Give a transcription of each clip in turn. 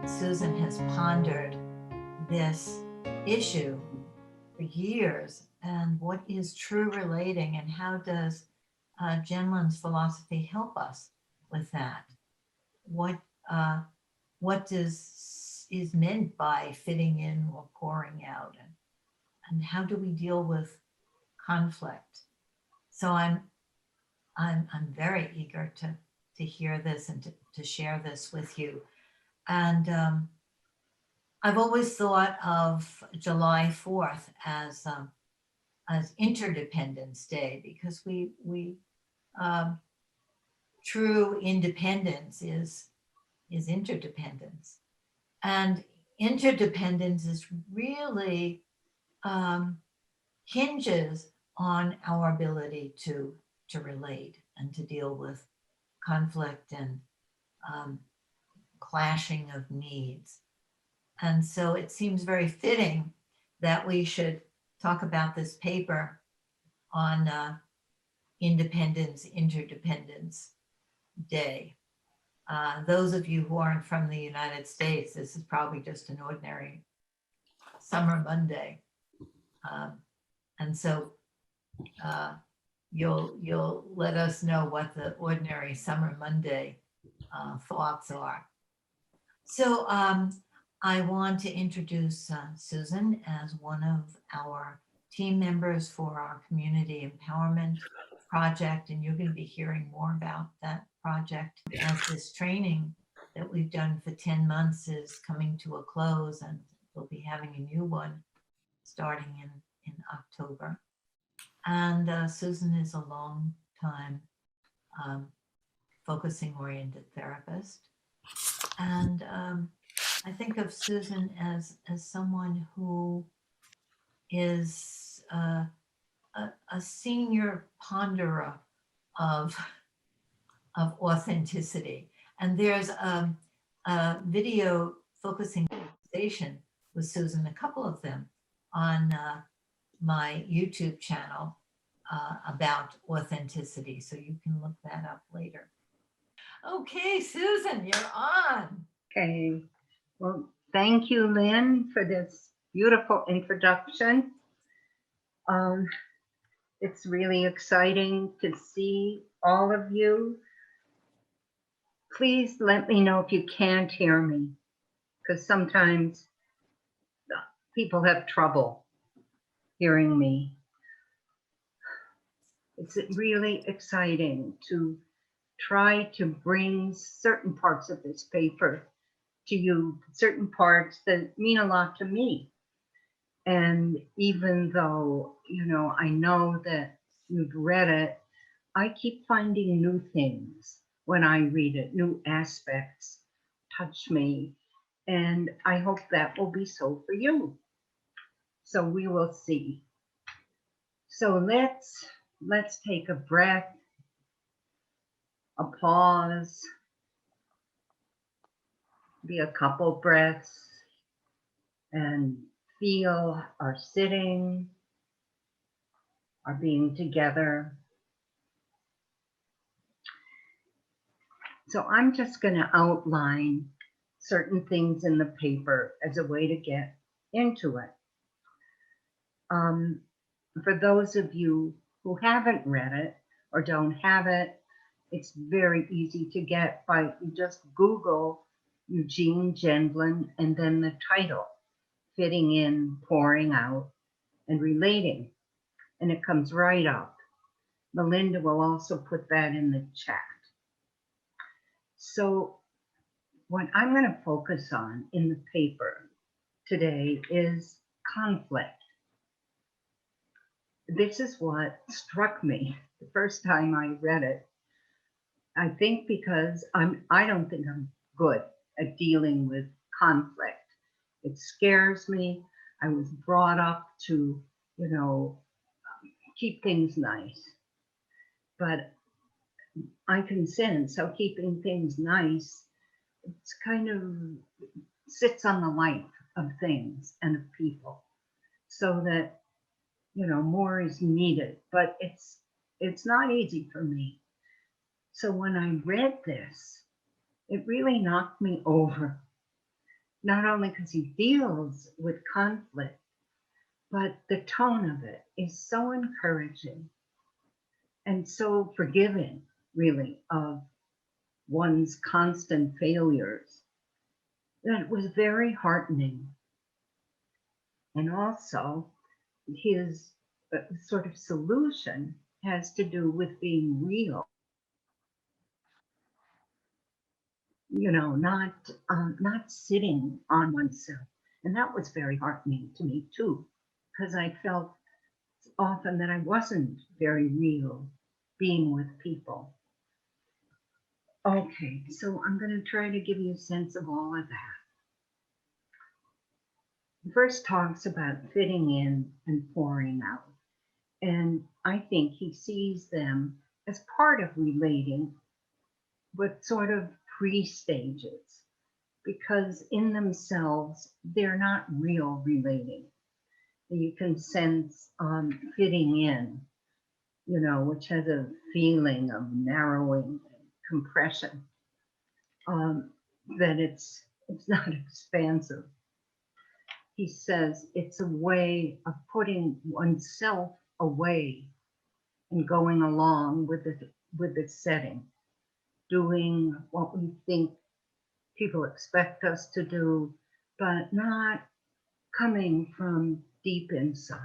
Susan has pondered this issue for years, and what is true relating, and how does Gendlin's philosophy help us with that? What uh, what is meant by fitting in or pouring out, and how do we deal with conflict? So I'm very eager to hear this and to share this with you. And I've always thought of July 4th as Interdependence Day, because we um, true independence is interdependence, and interdependence is really um, hinges on our ability to relate and to deal with conflict and um, clashing of needs. And so it seems very fitting that we should talk about this paper on Independence Interdependence Day. Those of you who aren't from the United States, this is probably just an ordinary summer Monday. And so you'll let us know what the ordinary summer Monday thoughts are. So I want to introduce Susan as one of our team members for our community empowerment project, and you're going to be hearing more about that project as this training that we've done for 10 months is coming to a close, and we'll be having a new one starting in October. And Susan is a long time focusing oriented therapist. And I think of Susan as someone who is a senior ponderer of authenticity. And there's a video focusing conversation with Susan, a couple of them, on my YouTube channel about authenticity. So you can look that up later. Okay, Susan, you're on. Okay. Well, thank you, Lynn, for this beautiful introduction. It's really exciting to see all of you. Please let me know if you can't hear me, because sometimes people have trouble hearing me. It's really exciting to try to bring certain parts of this paper to you, certain parts that mean a lot to me. And even though, I know that you've read it, I keep finding new things when I read it, new aspects touch me. And I hope that will be so for you. So we will see. So let's take a breath, a pause, be a couple breaths, and feel our sitting, our being together. So I'm just going to outline certain things in the paper as a way to get into it. For those of you who haven't read it or don't have it, it's very easy to get by you just Google Gene Gendlin and then the title, Fitting In, Pouring Out, and Relating, and it comes right up. Melinda will also put that in the chat. So what I'm going to focus on in the paper today is conflict. This is what struck me the first time I read it. I think because I don't think I'm good at dealing with conflict. It scares me. I was brought up to, keep things nice. But I can sense how keeping things nice, it's kind of sits on the life of things and of people, so that more is needed. But it's not easy for me. So when I read this, it really knocked me over, not only because he deals with conflict, but the tone of it is so encouraging and so forgiving, really, of one's constant failures, that it was very heartening. And also, his sort of solution has to do with being real, not sitting on oneself. And that was very heartening to me too, because I felt often that I wasn't very real being with people. Okay, so I'm going to try to give you a sense of all of that. He first talks about fitting in and pouring out. And I think he sees them as part of relating, but sort of pre-stages, because in themselves, they're not real relating. You can sense fitting in, which has a feeling of narrowing and compression, that it's not expansive. He says it's a way of putting oneself away and going along with the setting, doing what we think people expect us to do, but not coming from deep inside.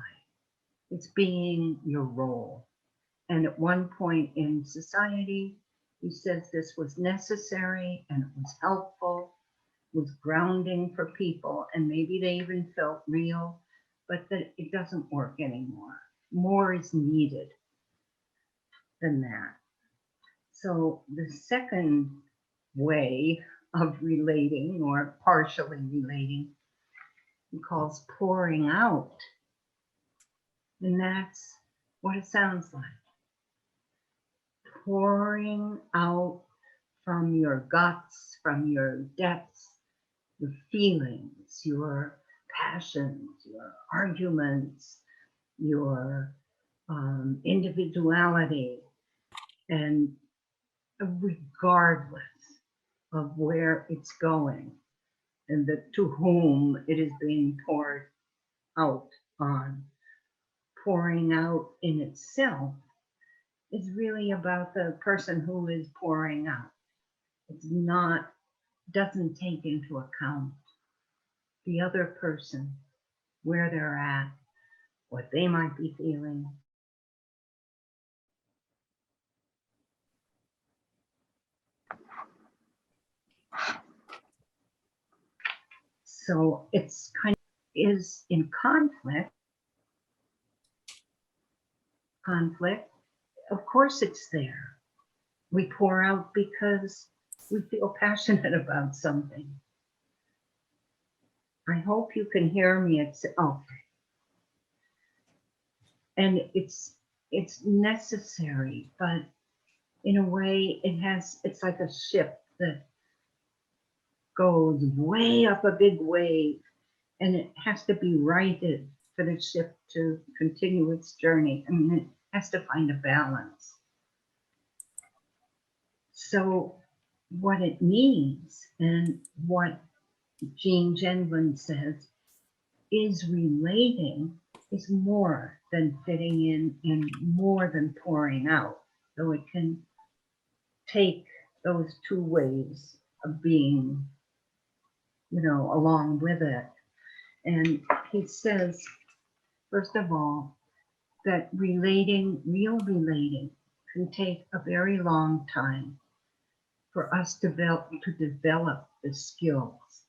It's being your role. And at one point in society, he says this was necessary and it was helpful, was grounding for people, and maybe they even felt real, but that it doesn't work anymore. More is needed than that. So the second way of relating, or partially relating, he calls pouring out. And that's what it sounds like. Pouring out from your guts, from your depths, your feelings, your passions, your arguments, your individuality, and regardless of where it's going and to whom it is being poured out on. Pouring out in itself is really about the person who is pouring out. It's not, doesn't take into account the other person, where they're at, what they might be feeling. So it's kind of is in conflict. Of course it's there. We pour out because we feel passionate about something. I hope you can hear me. It's okay. And it's necessary, but in a way it's like a ship that goes way up a big wave, and it has to be righted for the ship to continue its journey. I mean, it has to find a balance. So what it means, and what Gene Gendlin says, is relating is more than fitting in and more than pouring out. So it can take those two ways of being, along with it. And he says, first of all, that real relating can take a very long time for us to develop the skills,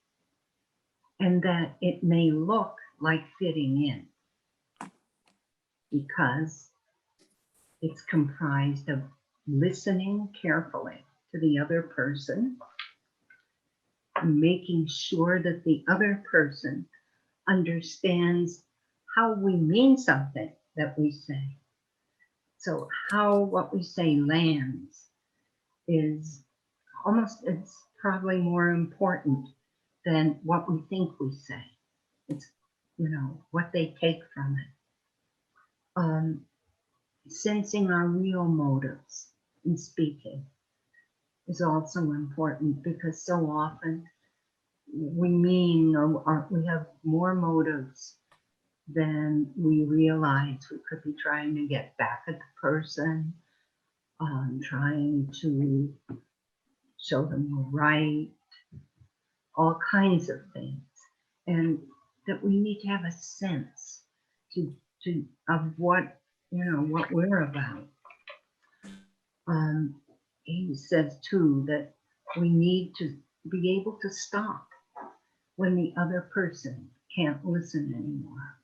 and that it may look like fitting in because it's comprised of listening carefully to the other person, making sure that the other person understands how we mean something that we say. So how what we say lands is it's probably more important than what we think we say. It's, what they take from it. Sensing our real motives in speaking is also important, because so often we mean we have more motives than we realize. We could be trying to get back at the person, trying to show them we're right, all kinds of things. And that we need to have a sense of what, what we're about. He says too that we need to be able to stop when the other person can't listen anymore.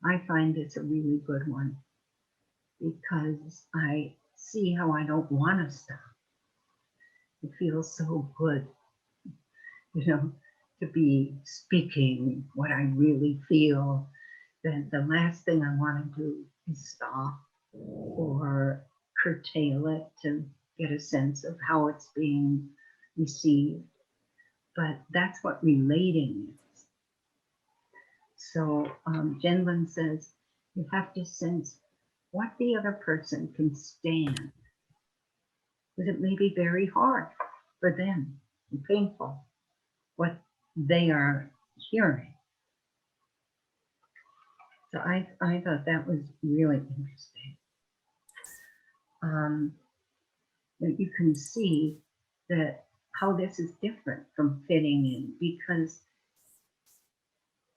I find this a really good one because I see how I don't want to stop. It feels so good, to be speaking what I really feel. That the last thing I want to do is stop or curtail it to get a sense of how it's being received. But that's what relating is. So Gendlin says you have to sense what the other person can stand. Because it may be very hard for them and painful what they are hearing. So I thought that was really interesting. That you can see that how this is different from fitting in, because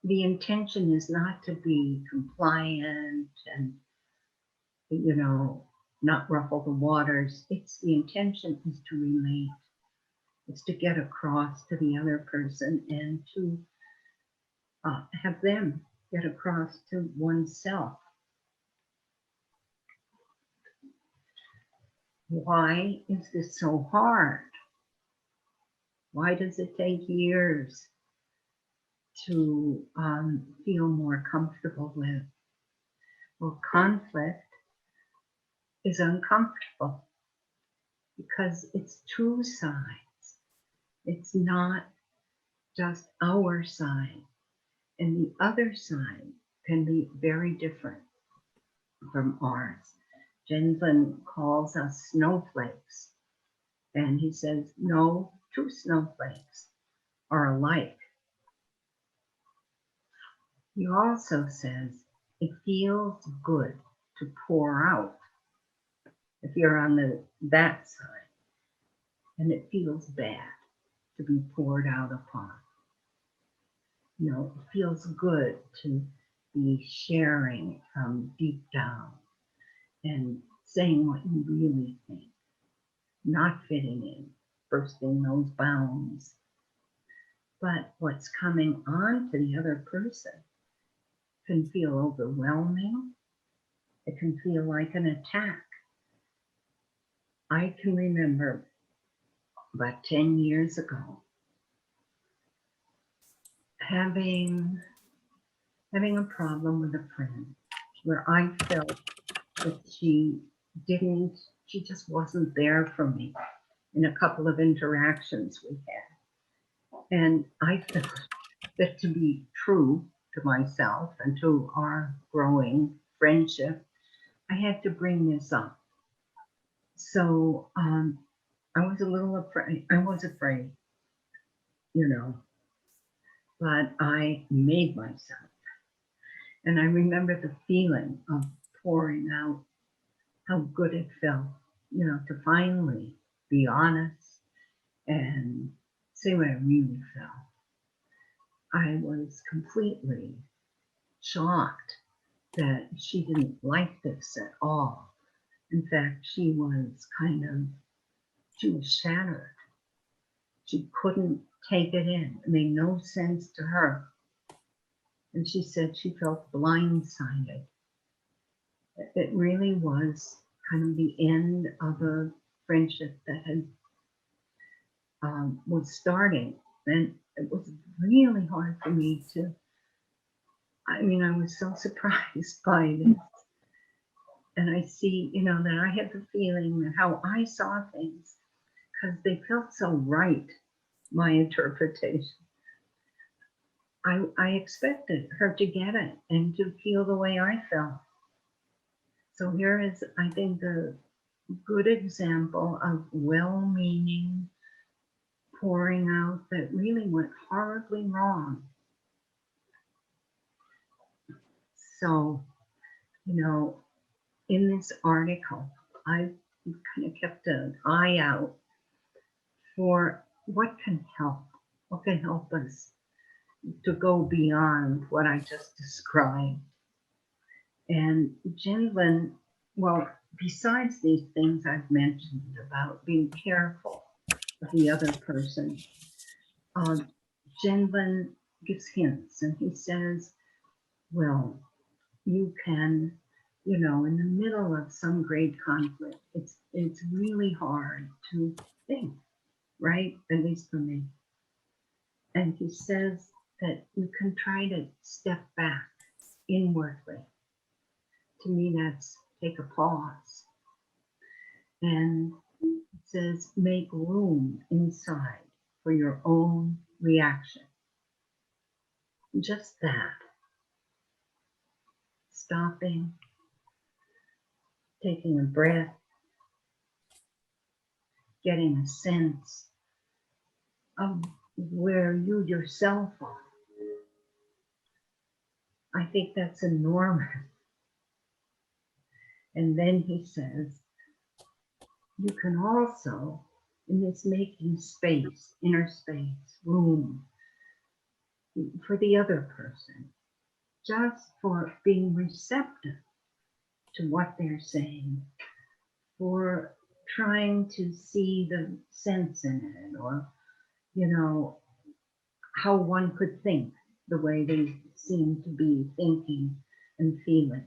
the intention is not to be compliant and not ruffle the waters. It's the intention is to relate. It's to get across to the other person and to have them get across to oneself. Why is this so hard? Why does it take years to feel more comfortable with? Well, conflict is uncomfortable because it's two sides. It's not just our side, and the other side can be very different from ours. Gendlin calls us snowflakes, and he says no two snowflakes are alike. He also says it feels good to pour out if you're on that side, and it feels bad to be poured out upon. It feels good to be sharing from deep down and saying what you really think, not fitting in, bursting those bounds. But what's coming on to the other person can feel overwhelming. It can feel like an attack. I can remember about 10 years ago having a problem with a friend where I felt that she just wasn't there for me in a couple of interactions we had. And I felt that to be true to myself and to our growing friendship, I had to bring this up. So I was a little afraid. I was afraid, but I made myself. And I remember the feeling of pouring out how good it felt, to finally be honest and say what I really felt. I was completely shocked that she didn't like this at all. In fact, she was shattered. She couldn't take it in. It made no sense to her. And she said she felt blindsided. It really was kind of the end of a friendship that had was starting. And it was really hard for me I was so surprised by this. And I see, that I had the feeling that how I saw things, because they felt so right, my interpretation. I expected her to get it and to feel the way I felt. So here is, I think, a good example of well-meaning pouring out that really went horribly wrong. So, in this article, I kind of kept an eye out for what can help us to go beyond what I just described. And Gendlin, well, besides these things I've mentioned about being careful of the other person, Gendlin gives hints and he says, well, you can, in the middle of some great conflict, it's really hard to think, right? At least for me. And he says that you can try to step back inwardly. To me, that's take a pause. And it says make room inside for your own reaction. Just that. Stopping, taking a breath, getting a sense of where you yourself are. I think that's enormous. And then he says, you can also, in this making space, inner space, room for the other person, just for being receptive to what they're saying, for trying to see the sense in it, or, how one could think the way they seem to be thinking and feeling.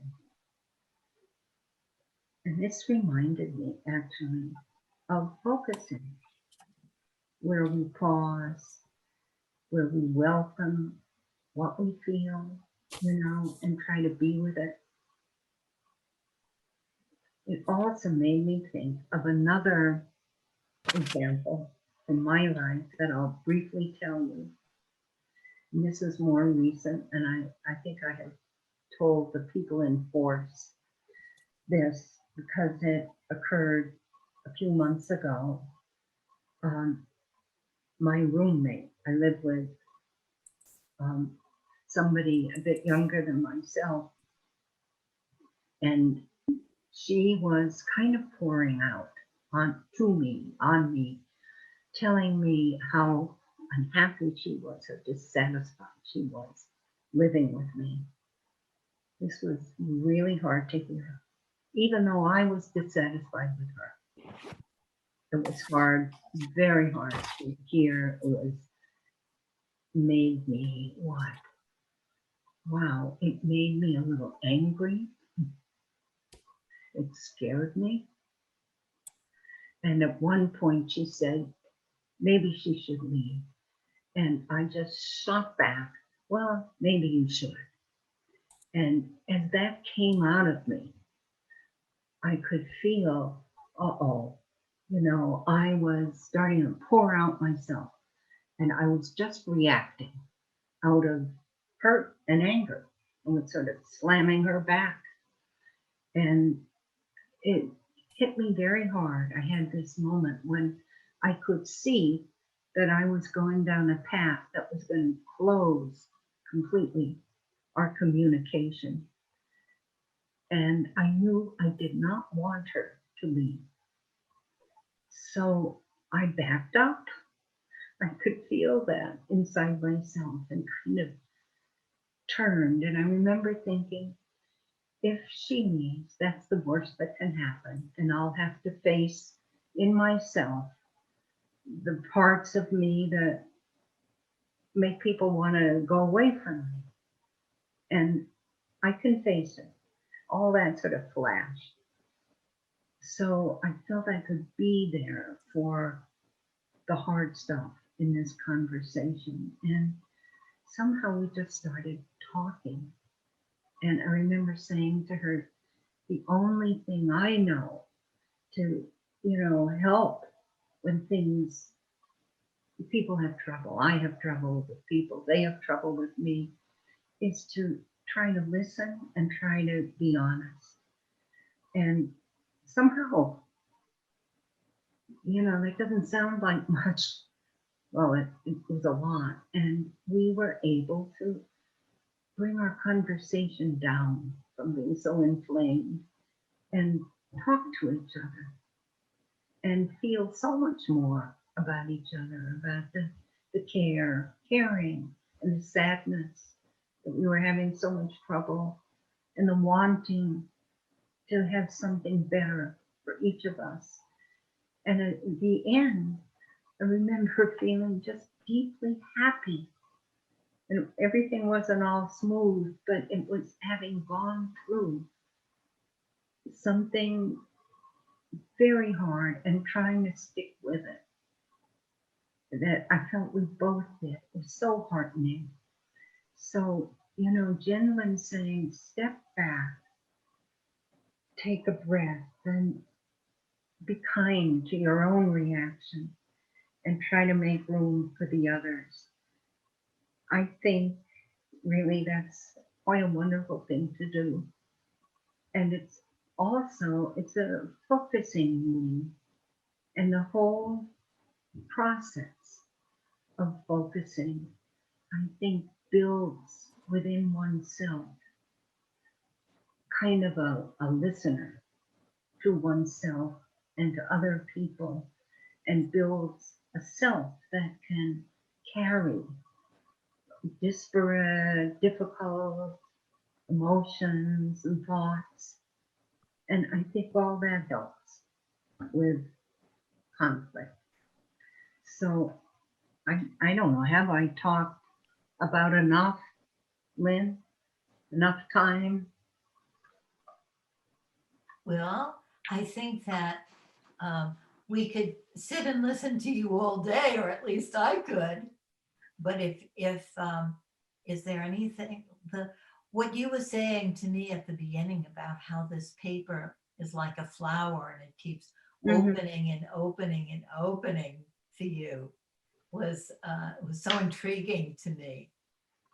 And this reminded me actually of focusing, where we pause, where we welcome what we feel, and try to be with it. It also made me think of another example from my life that I'll briefly tell you. And this is more recent, and I think I have told the people in force this because it occurred a few months ago. My roommate, I live with somebody a bit younger than myself, and she was kind of pouring out on me, telling me how unhappy she was, how dissatisfied she was living with me. This was really hard to hear, even though I was dissatisfied with her. It was hard, very hard to hear. It was made me what? Wow, it made me a little angry. It scared me. And at one point she said, maybe she should leave. And I just shot back, well, maybe you should. And as that came out of me, I could feel, I was starting to pour out myself. And I was just reacting out of hurt and anger. I was sort of slamming her back. And it hit me very hard. I had this moment when I could see that I was going down a path that was going to close completely our communication. And I knew I did not want her to leave. So I backed up. I could feel that inside myself and kind of turned. And I remember thinking, if she leaves, that's the worst that can happen. And I'll have to face in myself the parts of me that make people want to go away from me. And I can face it. All that sort of flashed. So I felt I could be there for the hard stuff in this conversation. And somehow we just started talking. And I remember saying to her, the only thing I know to, help when people have trouble, I have trouble with people, they have trouble with me, is to try to listen and try to be honest. And somehow, that doesn't sound like much, well, it was a lot. And we were able to bring our conversation down from being so inflamed and talk to each other and feel so much more about each other, about the caring, and the sadness that we were having so much trouble, and the wanting to have something better for each of us. And at the end, I remember feeling just deeply happy. And everything wasn't all smooth, but it was having gone through something very hard and trying to stick with it that I felt we both did. It was so heartening. So, Gendlin saying, step back, take a breath, and be kind to your own reaction and try to make room for the others. I think really that's quite a wonderful thing to do. And it's a focusing move. And the whole process of focusing, I think, builds within oneself kind of a listener to oneself and to other people, and builds a self that can carry disparate, difficult emotions and thoughts. And I think all that helps with conflict. So I don't know, have I talked about enough, Lynn? Enough time? Well, I think that we could sit and listen to you all day, or at least I could. But if is there anything what you were saying to me at the beginning about how this paper is like a flower and it keeps Mm-hmm. opening and opening and opening for you was so intriguing to me.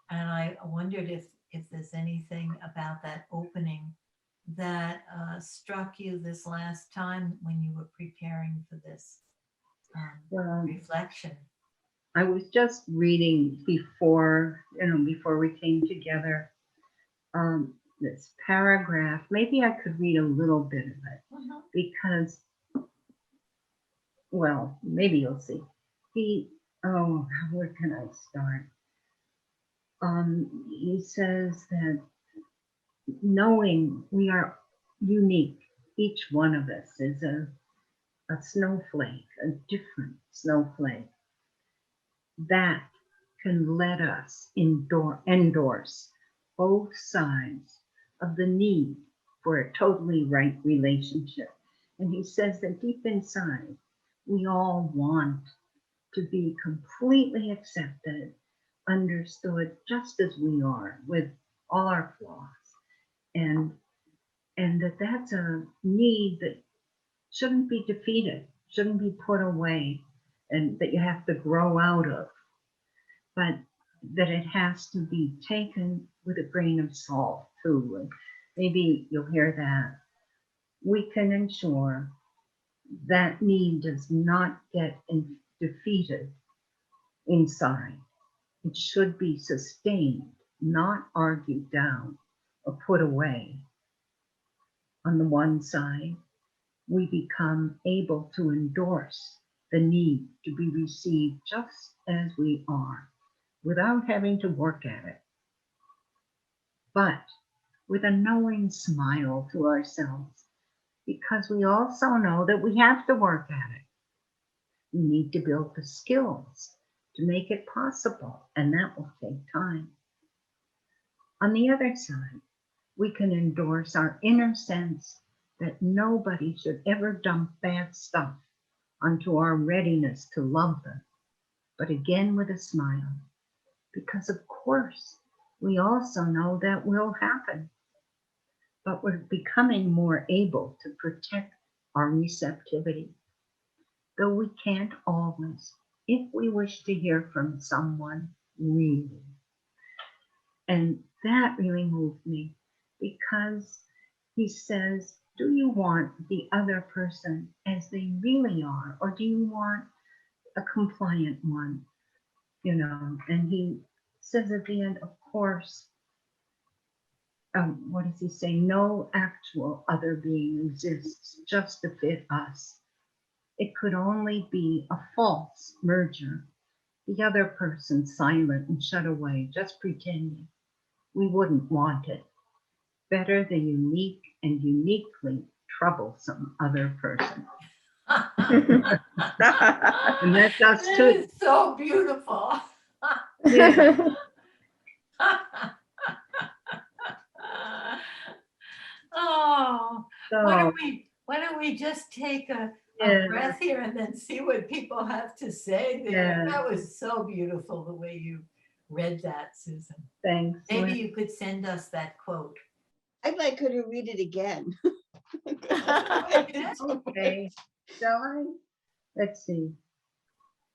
And I wondered if there's anything about that opening that struck you this last time when you were preparing for this Well, reflection. I was just reading before we came together, this paragraph. Maybe I could read a little bit of it Mhm. because, well, maybe you'll see. Where can I start? He says that knowing we are unique, each one of us is a snowflake, a different snowflake that can let us endorse both sides of the need for a totally right relationship. And he says that deep inside, we all want to be completely accepted, understood just as we are with all our flaws. And that's a need that shouldn't be defeated, shouldn't be put away, and that you have to grow out of, but that it has to be taken with a grain of salt too. And maybe you'll hear that. We can ensure that need does not get defeated inside. It should be sustained, not argued down or put away. On the one side, we become able to endorse the need to be received just as we are without having to work at it, but with a knowing smile to ourselves, because we also know that we have to work at it. We need to build the skills to make it possible, and that will take time. On the other side, we can endorse our inner sense that nobody should ever dump bad stuff onto our readiness to love them, but again with a smile, because of course we also know that will happen, but we're becoming more able to protect our receptivity, though we can't always, if we wish to hear from someone really. And that really moved me because he says, do you want the other person as they really are, or do you want a compliant one and he says at the end, of course, what does he say? No actual other being exists just to fit us. It could only be a false merger. The other person silent and shut away, just pretending. We wouldn't want it. Better the unique and uniquely troublesome other person. And that's us That too. is so beautiful. Yeah. Oh, So, why don't we just take a yeah, breath here and then see what people have to say there? yeah. That was so beautiful the way you read that, Susan. Thanks. Maybe you could send us that quote. I'd like her to read it again. Okay. Shall I? Let's see.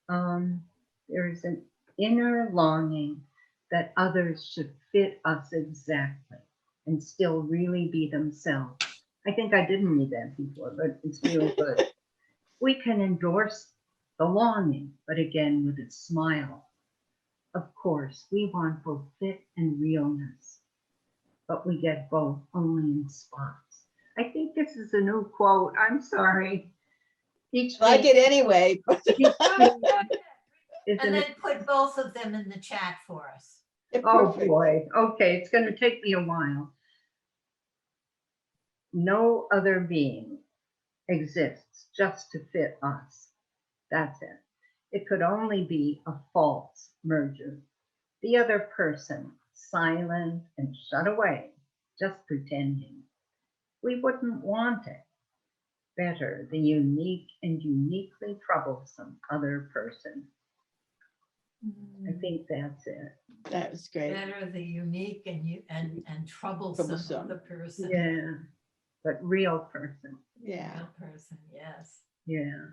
There is an inner longing that others should fit us exactly and still really be themselves. I think I didn't read that before, but it's real good. We can endorse the longing, but again with a smile. Of course, we want both fit and realness, but we get both only in spots. I think this is a new quote. I'm sorry. Each I page, did anyway. each page is And an then put both of them in the chat for us. oh Perfect. boy. Okay, it's going to take me a while. No other being exists just to fit us. That's it. It could only be a false merger. The other person, silent and shut away, just pretending. We wouldn't want it. Better the unique and uniquely troublesome other person. I think that's it. That was great. Better the unique and troublesome Troublesome. the person. Yeah, but real person. Yeah. Real person, yes. Yeah.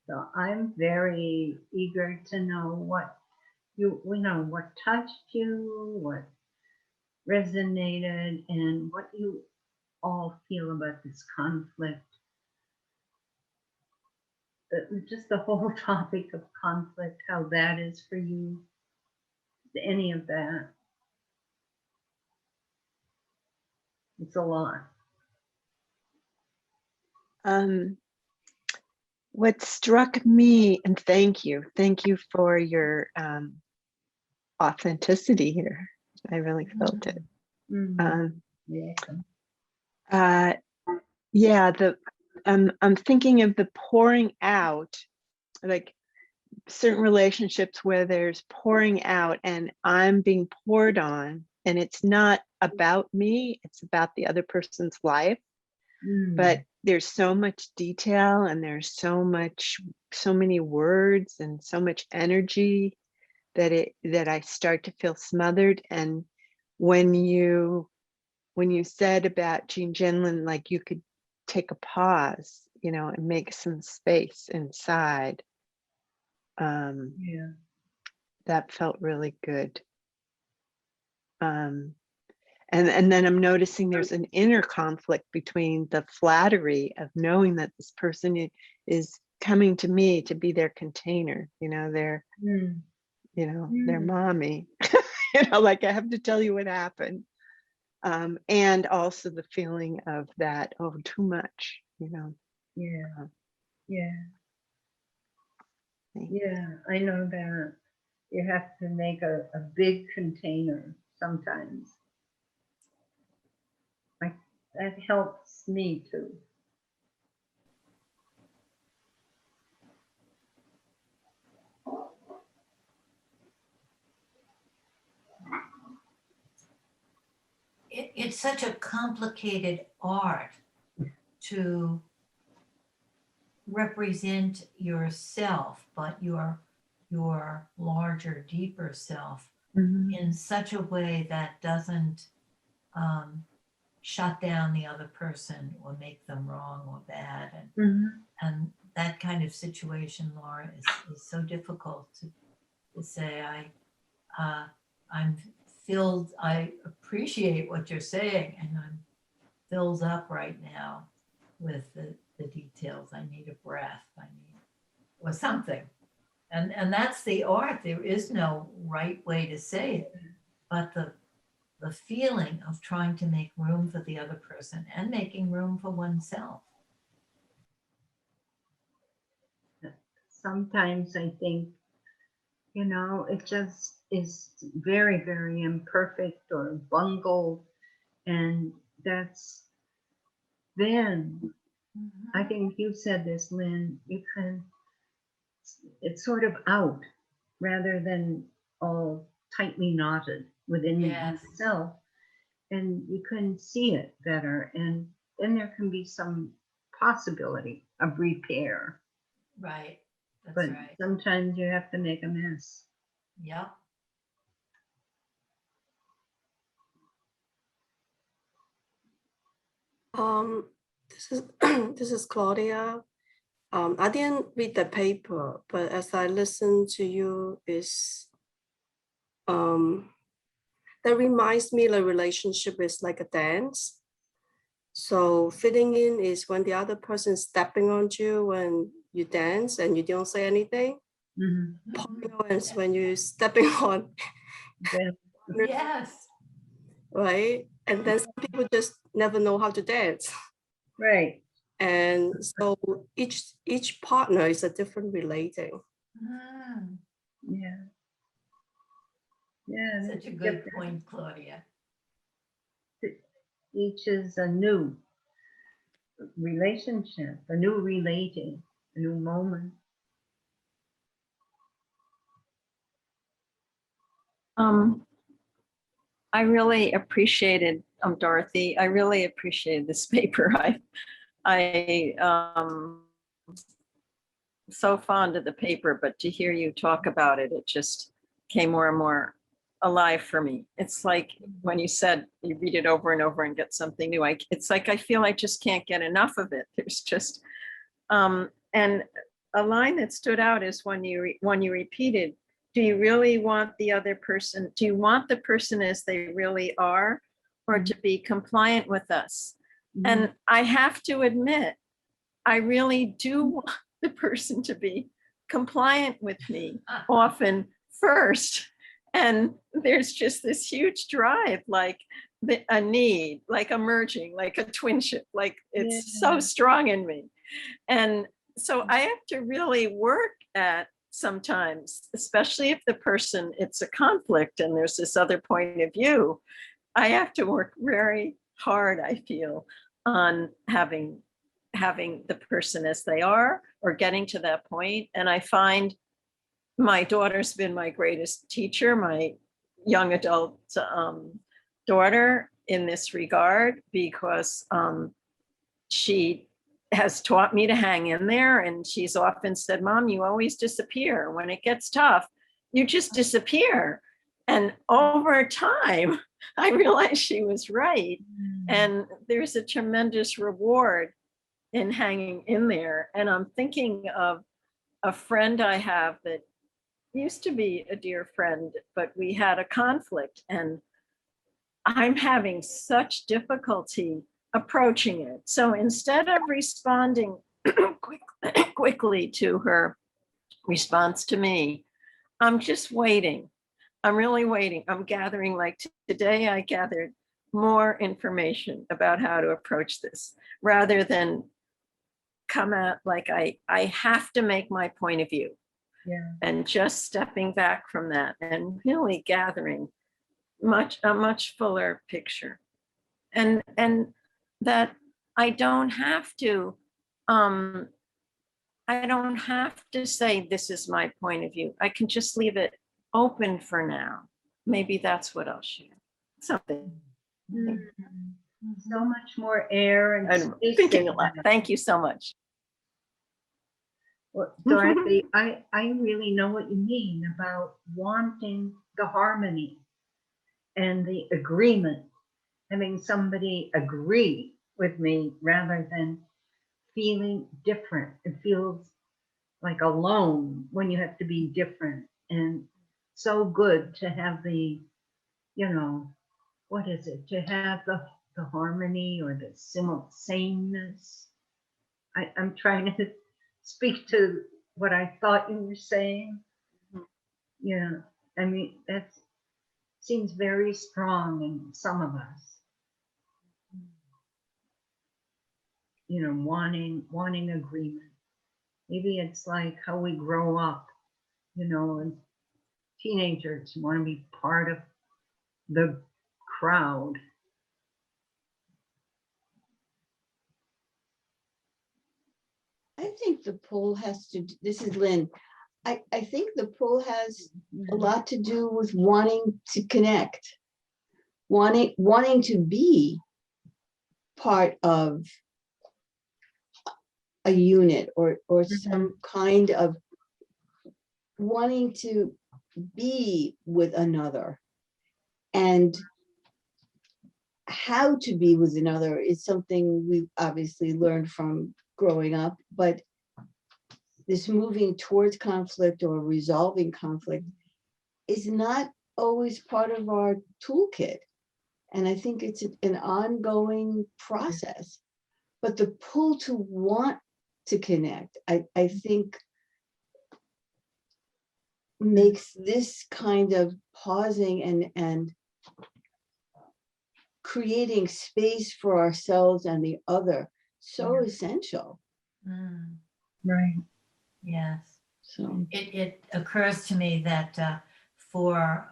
So I'm very eager to know what what touched you, what resonated, and what you all feel about this conflict. Just the whole topic of conflict, how that is for you, any of that. It's a lot. What struck me, and thank you for your authenticity here. I really felt it. Mhm. Yeah. Yeah, I'm thinking of the pouring out, like certain relationships where there's pouring out and I'm being poured on, and it's not about me, it's about the other person's life. But there's so much detail and there's so many words and so much energy that I start to feel smothered. And when you said about Gene Gendlin, like you could take a pause, and make some space inside, Yeah. that felt really good. And then I'm noticing there's an inner conflict between the flattery of knowing that this person is coming to me to be their container, their their mommy, like I have to tell you what happened. And also the feeling of that, oh, too much, Yeah. Yeah. Thanks. Yeah. I know that you have to make a big container sometimes. That helps me too. It's such a complicated art to represent yourself, but your larger, deeper self in such a way that doesn't shut down the other person or make them wrong or bad. And that kind of situation, Laura, is so difficult to say. I'm filled, I appreciate what you're saying, and I'm filled up right now with the details. I need a breath, or something. And that's the art. There is no right way to say it, but the feeling of trying to make room for the other person and making room for oneself. Sometimes I think, it just is very, very imperfect or bungled. And that's then, I think you said this, Lynn, it's sort of out rather than all tightly knotted within Yes. yourself. And you can see it better. And then there can be some possibility of repair. Right. That's But right. sometimes you have to make a mess. Yep. Um, this is this is Claudia. I didn't read the paper, but as I listen to you, that reminds me the relationship is like a dance. So fitting in is when the other person is stepping on you when you dance and you don't say anything. Mhm. Porno is when you're stepping on, Yeah. Yes. right? And then some people just never know how to dance. Right. And so each partner is a different relating. Mm, Yeah. Yeah. such it's a good different. point, Claudia. Each is a new relationship, a new relating, a new moment. I really appreciated, Dorothy, I really appreciated this paper. I so fond of the paper, but to hear you talk about it, it just came more and more alive for me. It's like when you said you read it over and over and get something new. It's like I feel I just can't get enough of it. There's just, and a line that stood out is when you repeated, do you really want the other person? Do you want the person as they really are, or to be compliant with us? Mhm. And I have to admit, I really do want the person to be compliant with me often first. And there's just this huge drive, like a need, like emerging, like a twinship, like it's so Yeah. strong in me. And so I have to really work at sometimes, especially if the person, it's a conflict and there's this other point of view, I have to work very hard, I feel, on having the person as they are or getting to that point. And I find my daughter's been my greatest teacher, my young adult daughter in this regard, because she has taught me to hang in there. And she's often said, Mom, you always disappear. When it gets tough, you just disappear. And over time, I realized she was right. And there's a tremendous reward in hanging in there. And I'm thinking of a friend I have that used to be a dear friend, but we had a conflict, and I'm having such difficulty approaching it. So instead of responding quickly to her response to me, I'm just waiting. I'm really waiting. I'm gathering, like today, I gathered more information about how to approach this rather than come out like I have to make my point of view, Yeah. and just stepping back from that and really gathering a much fuller picture, and that I don't have to say this is my point of view. I can just leave it open for now. Maybe that's what I'll share. Something. Mhm. So much more air and I'm space thinking in a lot. that. Thank you so much. Well, Dorothy, I really know what you mean about wanting the harmony and the agreement, having somebody agree with me rather than feeling different. It feels like alone when you have to be different, and so good to have the, what is it? To have the harmony or the sameness. I'm trying to speak to what I thought you were saying. Yeah, I mean, that seems very strong in some of us. You know, wanting agreement. Maybe it's like how we grow up, you know, and teenagers want to be part of the crowd. I think the pull has to, this is Lynn. I think the pull has a lot to do with wanting to connect, wanting to be part of a unit or some kind of wanting to be with another. And how to be with another is something we've obviously learned from growing up, but this moving towards conflict or resolving conflict is not always part of our toolkit. And I think it's an ongoing process. But the pull to want to connect, I think makes this kind of pausing and creating space for ourselves and the other so essential. Mm, Right. yes. So It occurs to me that for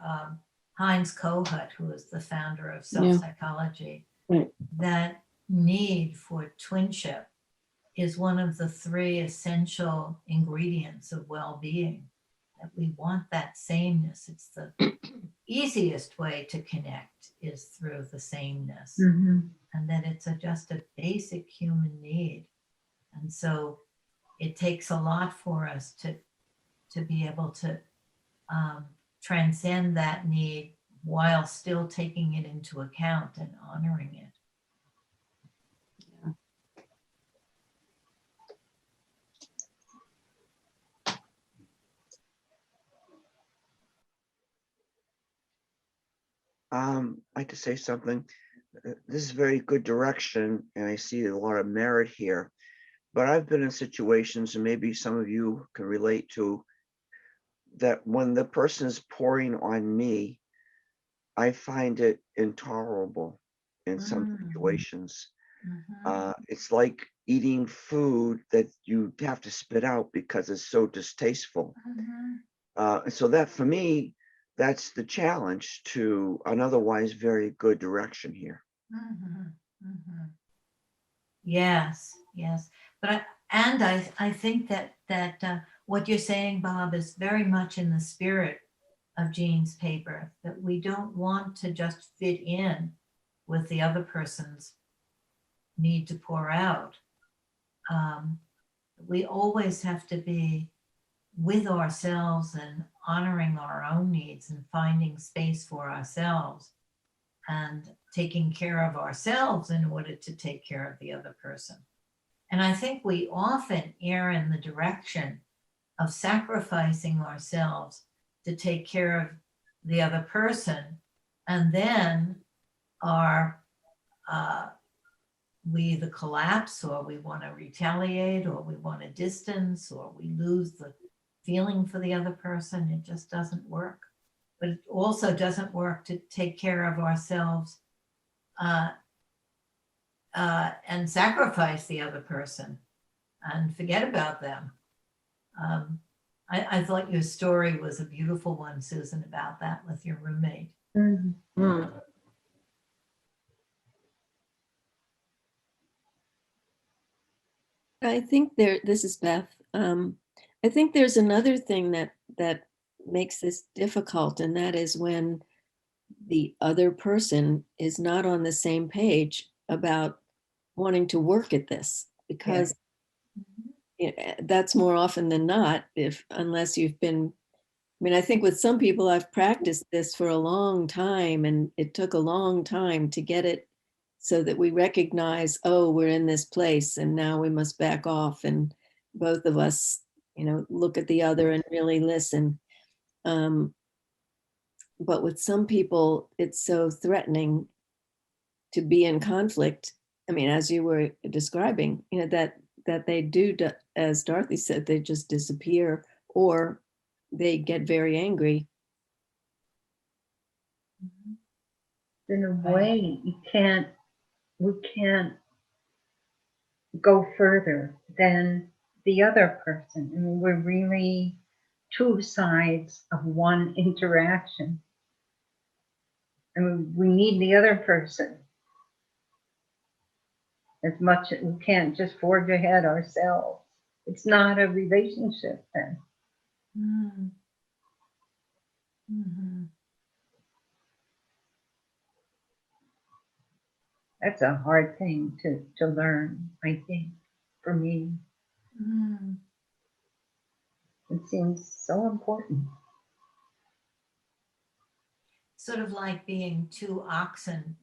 Heinz Kohut, who is the founder of self-psychology, Right. that need for twinship is one of the 3 essential ingredients of well-being, that we want that sameness. It's the easiest way to connect is through the sameness, and that it's just a basic human need. And so it takes a lot for us to be able to transcend that need while still taking it into account and honoring it. I'd like to say something. This is very good direction, and I see a lot of merit here. But I've been in situations, and maybe some of you can relate to, that when the person is pouring on me, I find it intolerable in some situations. It's like eating food that you have to spit out because it's so distasteful. So that, for me, that's the challenge to an otherwise very good direction here. Yes, yes. But I think that what you're saying, Bob, is very much in the spirit of Gene's paper, that we don't want to just fit in with the other person's need to pour out. We always have to be with ourselves and honoring our own needs and finding space for ourselves and taking care of ourselves in order to take care of the other person. And I think we often err in the direction of sacrificing ourselves to take care of the other person, and then we either collapse, or we want to retaliate, or we want to distance, or we lose the feeling for the other person. It just doesn't work. But it also doesn't work to take care of ourselves and sacrifice the other person and forget about them. I thought your story was a beautiful one, Susan, about that with your roommate. I think this is Beth. I think there's another thing that makes this difficult, and that is when the other person is not on the same page about wanting to work at this, because that's more often than not, unless you've been, I mean, I think with some people I've practiced this for a long time, and it took a long time to get it so that we recognize, oh, we're in this place and now we must back off, and both of us, look at the other and really listen. But with some people, it's so threatening to be in conflict. I mean, as you were describing, that they do, as Dorothy said, they just disappear, or they get very angry. Mhm. In a Right. way, we can't go further than the other person. I mean, we're really two sides of one interaction. I mean, we need the other person as much as we can't just forge ahead ourselves. It's not a relationship then. Mm. Mhm. That's a hard thing to learn, I think, for me. Mm. It seems so important. Sort of like being two oxen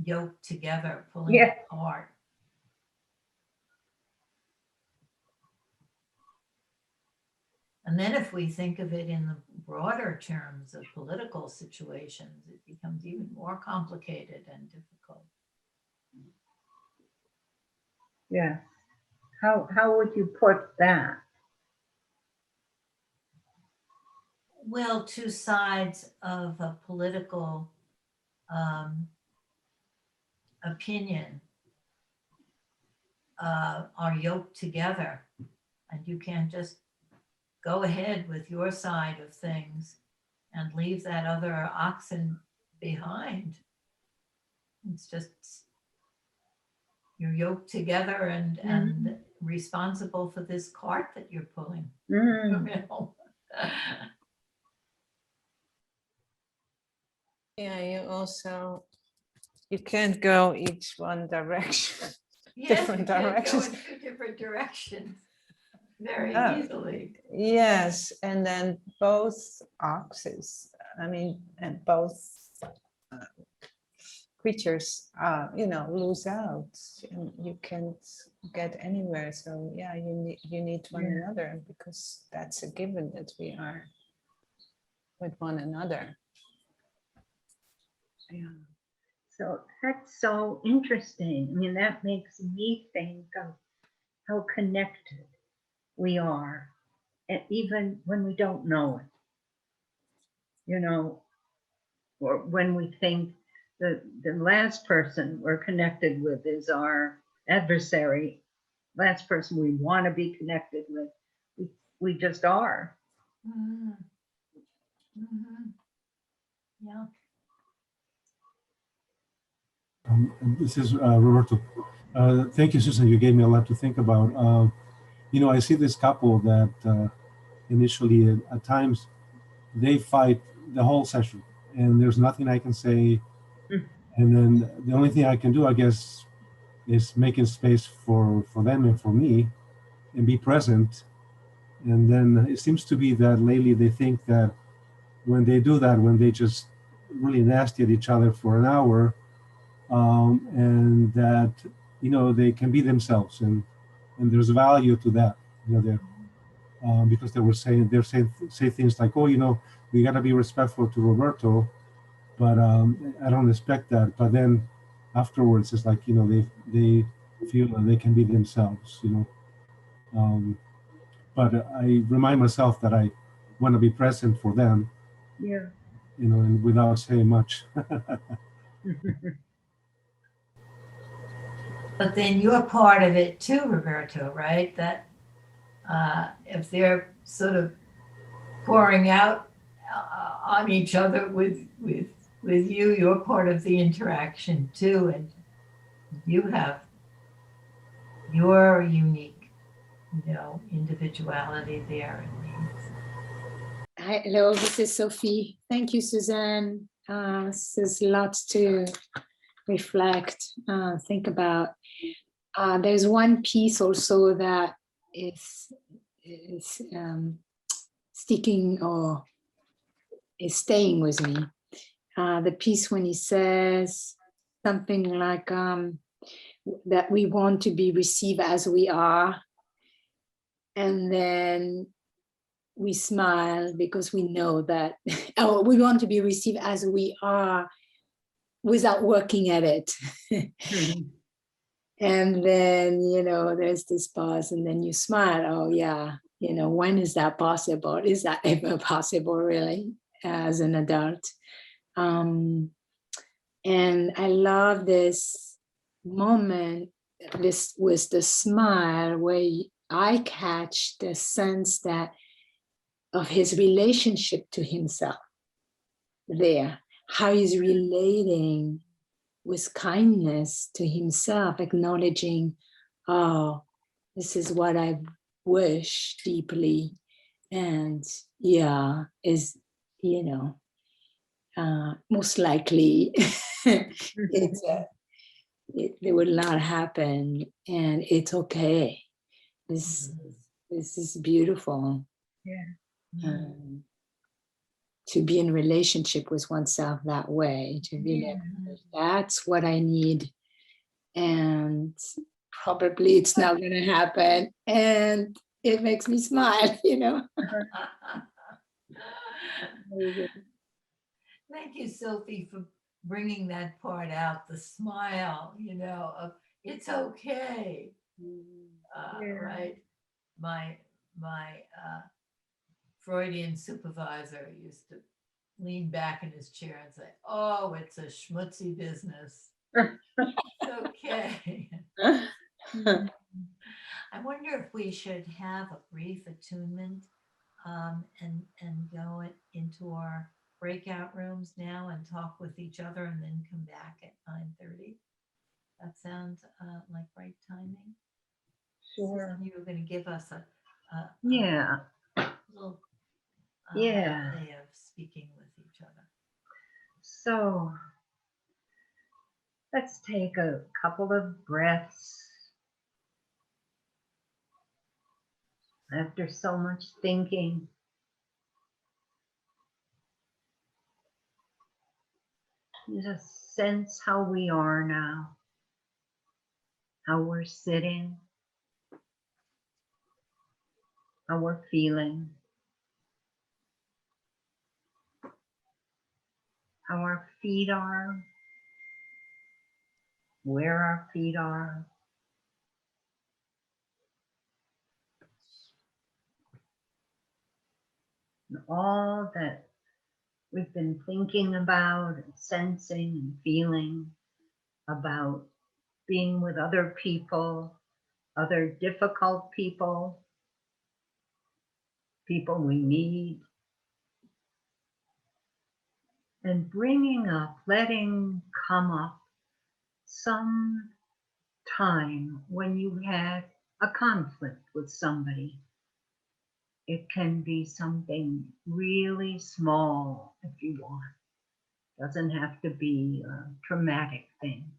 yoked together, pulling Yeah. a cart. And then if we think of it in the broader terms of political situations, it becomes even more complicated and difficult. Yeah. How would you put that? Well, two sides of a political opinion are yoked together, and you can't just go ahead with your side of things and leave that other oxen behind. It's just you're yoked together and responsible for this cart that you're pulling. Mm. You know? Yeah, you can't go each one direction. Yes, Different you can't go directions. in two different directions very Oh. easily. Yes, and then both oxes, I mean, and both creatures, lose out, and you can't get anywhere. So yeah, you need one Yeah. another, because that's a given that we are with one another. Yeah. So that's so interesting. I mean, that makes me think of how connected we are, and even when we don't know it, or when we think the last person we're connected with is our adversary, last person we want to be connected with, we just are. Mhm. Mhm. Yeah. This is Roberto. Thank you, Susan. You gave me a lot to think about. I see this couple that initially, at times, they fight the whole session, and there's nothing I can say. Mm. And then the only thing I can do, I guess, is making space for them and for me, and be present. And then it seems to be that lately they think that when they do that, when they just really nasty at each other for an hour, and that they can be themselves, and there's value to that. Because say things like, oh, we got to be respectful to Roberto, but I don't expect that. But then afterwards, it's like they feel that they can be themselves. Um, but I remind myself that I want to be present for them, Yeah. and without saying much. But then you're part of it too, Roberto, right? That if they're sort of pouring out on each other with you, you're part of the interaction too, and you have your unique, individuality there and needs. Hello, this is Sophie. Thank you, Suzanne. This is lots to reflect, think about. There's one piece also that is sticking or is staying with me. The piece when he says something like that we want to be received as we are, and then we smile because we know that we want to be received as we are without working at it. And then, there's this pause and then you smile. Oh yeah, You know, when is that possible? Is that ever possible, really, as an adult? And I love this moment, this was the smile where I catch the sense that of his relationship to himself there, how he's relating with kindness to himself, acknowledging, oh, this is what I wish deeply. And yeah, is, you know, most likely it will not happen, and it's okay. This is beautiful. Yeah. To be in relationship with oneself that way, to really acknowledge that's what I need, and probably it's not going to happen, and it makes me smile, you know. Thank you, Sophie, for bringing that part out, the smile, of it's okay. Right? My Freudian supervisor used to lean back in his chair and say, "Oh, it's a schmutzy business. It's okay." I wonder if we should have a brief attunement and go into our breakout rooms now and talk with each other and then come back at 9:30. That sounds like right timing. Sure. Susan, you were going to give us a Yeah. little Yeah. way of speaking with each other. So let's take a couple of breaths. After so much thinking, just sense how we are now, how we're sitting, how we're feeling, how our feet are, where our feet are. And all that we've been thinking about and sensing and feeling about being with other people, other difficult people, people we need, and bringing up, letting come up some time when you had a conflict with somebody. It can be something really small if you want. Doesn't have to be a traumatic thing,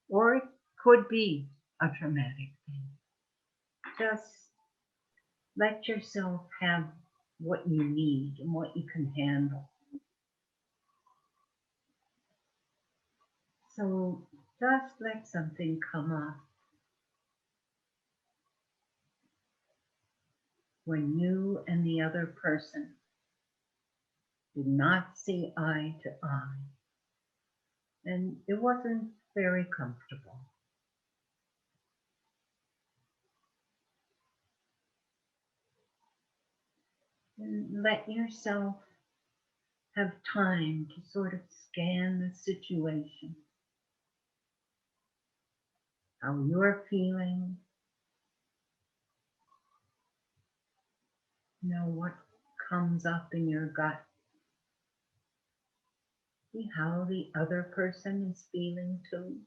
or it could be a traumatic thing. Just let yourself have what you need and what you can handle. So just let something come up when you and the other person did not see eye to eye, and it wasn't very comfortable. And let yourself have time to sort of scan the situation, how you're feeling, what comes up in your gut. See how the other person is feeling too.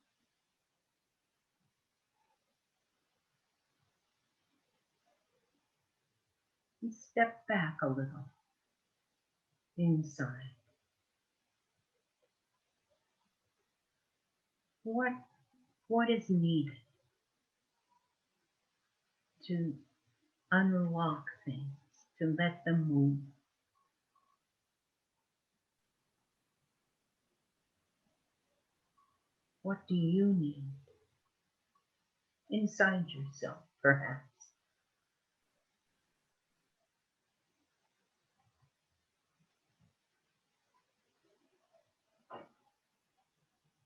And step back a little inside. What is needed to unlock things, to let them move? What do you need inside yourself, perhaps?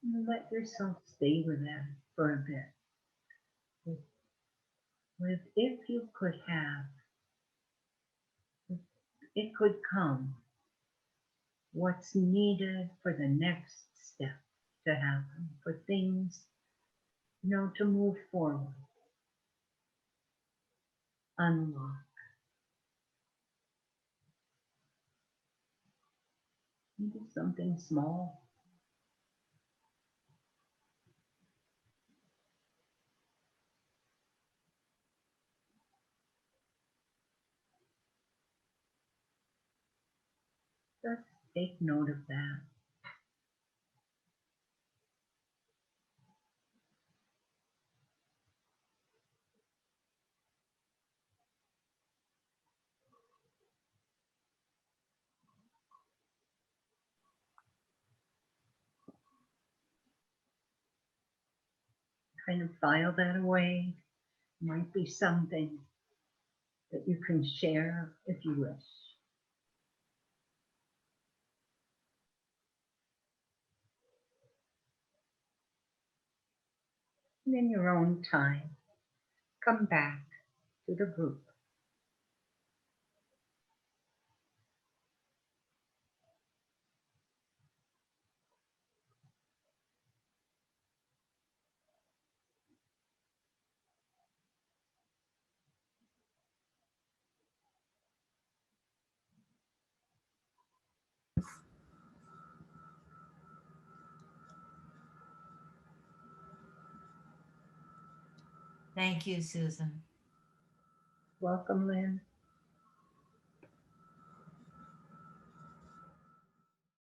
And let yourself stay with that for a bit. With if you could have it could come. What's needed for the next step to happen, for things, to move forward. Unlock. Maybe something small. Just take note of that. Kind of file that away. Might be something that you can share if you wish. And in your own time, come back to the group. Thank you, Susan. Welcome, Lynn.